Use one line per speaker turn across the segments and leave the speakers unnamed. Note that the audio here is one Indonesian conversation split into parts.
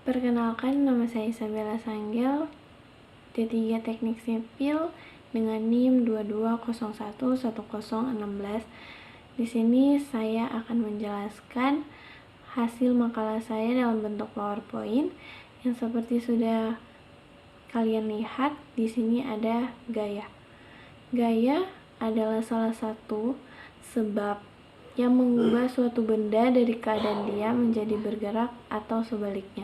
Perkenalkan, nama saya Isabella Sanggel, D3 Teknik Sipil dengan NIM 22011016. Di sini saya akan menjelaskan hasil makalah saya dalam bentuk PowerPoint yang seperti sudah kalian lihat. Di sini ada gaya. Gaya adalah salah satu sebab yang mengubah suatu benda dari keadaan diam menjadi bergerak atau sebaliknya.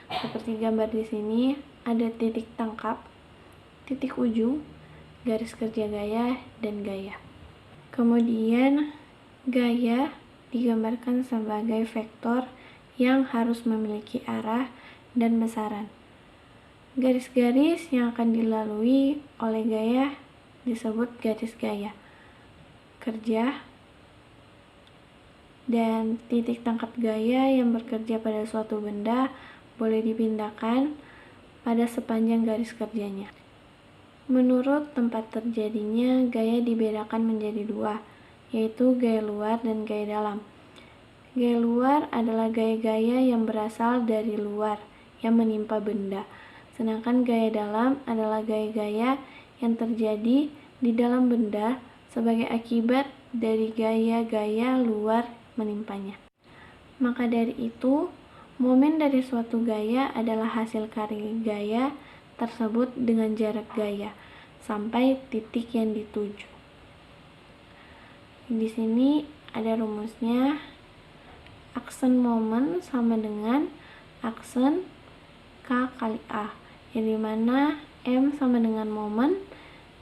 Seperti gambar di sini, ada titik tangkap, titik ujung, garis kerja gaya, dan gaya. Kemudian, gaya digambarkan sebagai vektor yang harus memiliki arah dan besaran. Garis-garis yang akan dilalui oleh gaya disebut garis gaya kerja, dan titik tangkap gaya yang bekerja pada suatu benda boleh dipindahkan pada sepanjang garis kerjanya. Menurut tempat terjadinya, gaya dibedakan menjadi dua, yaitu gaya luar dan gaya dalam. Gaya luar adalah gaya-gaya yang berasal dari luar yang menimpa benda, sedangkan gaya dalam adalah gaya-gaya yang terjadi di dalam benda sebagai akibat dari gaya-gaya luar menimpanya. Maka dari itu, momen dari suatu gaya adalah hasil karya gaya tersebut dengan jarak gaya sampai titik yang dituju. Di sini ada rumusnya. Aksen momen sama dengan aksen K kali A, yang dimana M sama dengan momen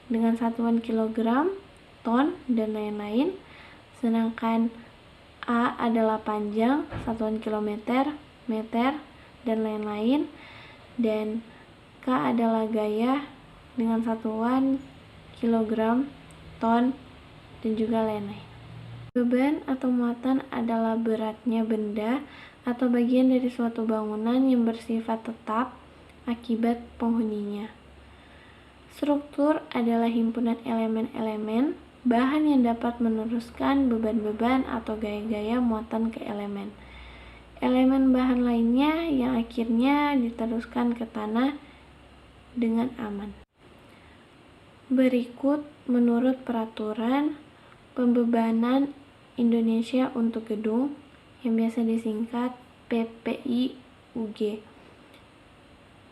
dengan satuan kilogram, ton, dan lain-lain, sedangkan A adalah panjang, satuan kilometer, meter, dan lain-lain, dan K adalah gaya dengan satuan kilogram, ton, dan juga lain-lain. Beban atau muatan adalah beratnya benda atau bagian dari suatu bangunan yang bersifat tetap akibat penghuninya. Struktur adalah himpunan elemen-elemen bahan yang dapat meneruskan beban-beban atau gaya-gaya muatan ke elemen. Elemen bahan lainnya yang akhirnya diteruskan ke tanah dengan aman. Berikut menurut peraturan pembebanan Indonesia untuk gedung yang biasa disingkat PPI-UG.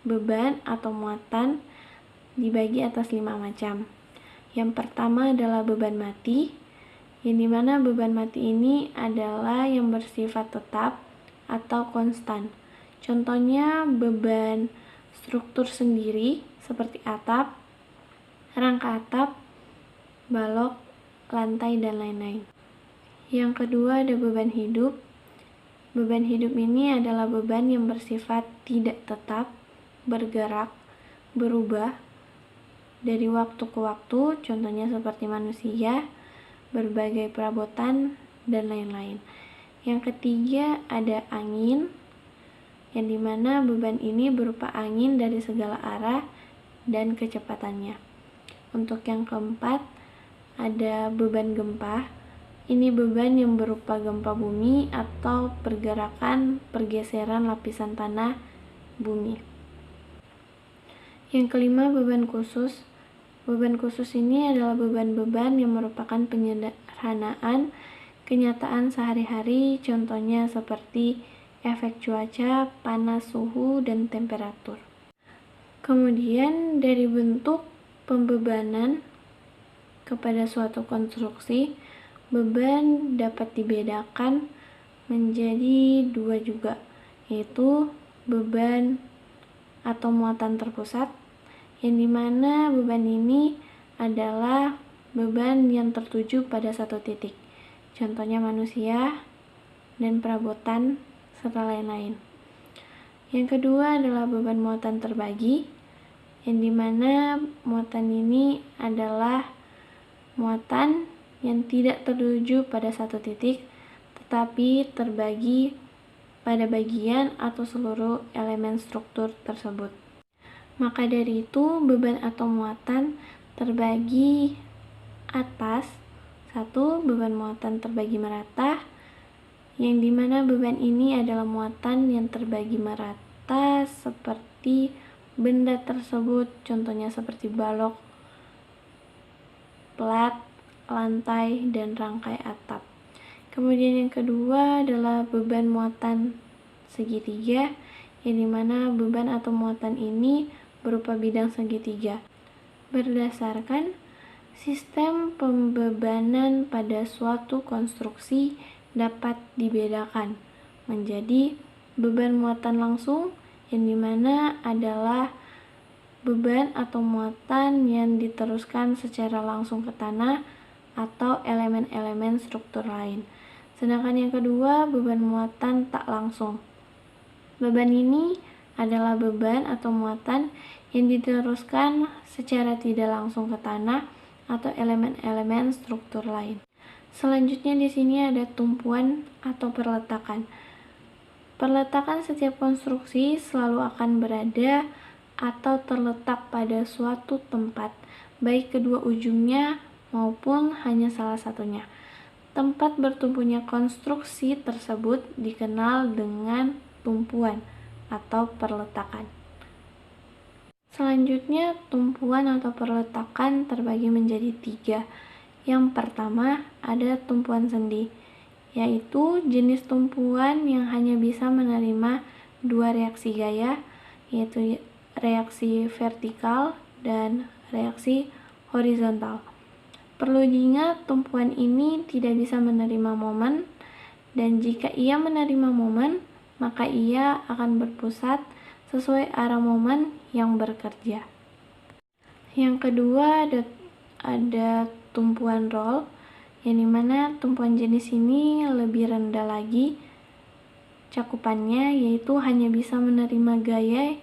Beban atau muatan dibagi atas 5 macam. Yang pertama adalah beban mati, yang dimana beban mati ini adalah yang bersifat tetap atau konstan. Contohnya beban struktur sendiri seperti atap, rangka atap, balok, lantai, dan lain-lain. Yang kedua ada beban hidup. Beban hidup ini adalah beban yang bersifat tidak tetap, bergerak, berubah dari waktu ke waktu, contohnya seperti manusia, berbagai perabotan, dan lain-lain. Yang ketiga ada angin, yang dimana beban ini berupa angin dari segala arah dan kecepatannya. Untuk yang keempat ada beban gempa. Ini beban yang berupa gempa bumi atau pergerakan pergeseran lapisan tanah bumi. Yang kelima beban khusus. Beban khusus ini adalah beban-beban yang merupakan penyederhanaan kenyataan sehari-hari, contohnya seperti efek cuaca, panas, suhu, dan temperatur. Kemudian dari bentuk pembebanan kepada suatu konstruksi, beban dapat dibedakan menjadi dua juga, yaitu beban atau muatan terpusat, yang dimana beban ini adalah beban yang tertuju pada satu titik, contohnya manusia dan perabotan serta lain-lain. Yang kedua adalah beban muatan terbagi, yang dimana muatan ini adalah muatan yang tidak tertuju pada satu titik, tetapi terbagi pada bagian atau seluruh elemen struktur tersebut. Maka dari itu, beban atau muatan terbagi atas satu, beban muatan terbagi merata, yang dimana beban ini adalah muatan yang terbagi merata kata seperti benda tersebut, contohnya seperti balok, plat, lantai, dan rangkai atap. Kemudian yang kedua adalah beban muatan segitiga, yang dimana beban atau muatan ini berupa bidang segitiga. Berdasarkan sistem pembebanan pada suatu konstruksi dapat dibedakan menjadi beban muatan langsung, yang dimana adalah beban atau muatan yang diteruskan secara langsung ke tanah atau elemen-elemen struktur lain. Sedangkan yang kedua, beban muatan tak langsung. Beban ini adalah beban atau muatan yang diteruskan secara tidak langsung ke tanah atau elemen-elemen struktur lain. Selanjutnya di sini ada tumpuan atau perletakan. Perletakan setiap konstruksi selalu akan berada atau terletak pada suatu tempat, baik kedua ujungnya maupun hanya salah satunya. Tempat bertumpunya konstruksi tersebut dikenal dengan tumpuan atau perletakan. Selanjutnya, tumpuan atau perletakan terbagi menjadi 3. Yang pertama ada tumpuan sendi, yaitu jenis tumpuan yang hanya bisa menerima 2 reaksi gaya, yaitu reaksi vertikal dan reaksi horizontal. Perlu diingat, tumpuan ini tidak bisa menerima momen, dan jika ia menerima momen, maka ia akan berpusat sesuai arah momen yang bekerja. Yang kedua ada tumpuan roll, yang dimana tumpuan jenis ini lebih rendah lagi cakupannya, yaitu hanya bisa menerima gaya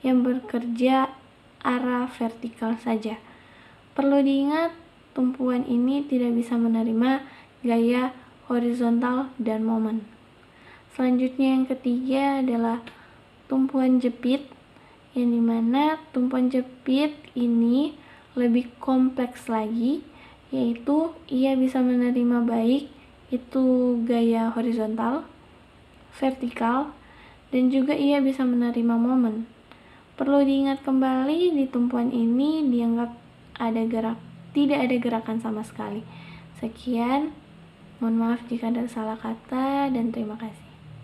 yang bekerja arah vertikal saja. Perlu diingat, tumpuan ini tidak bisa menerima gaya horizontal dan momen. Selanjutnya yang ketiga adalah tumpuan jepit, yang dimana tumpuan jepit ini lebih kompleks lagi, yaitu ia bisa menerima baik itu gaya horizontal, vertikal, dan juga ia bisa menerima momen. Perlu diingat kembali, di tumpuan ini dianggap tidak ada gerakan sama sekali. Sekian, mohon maaf jika ada salah kata, dan terima kasih.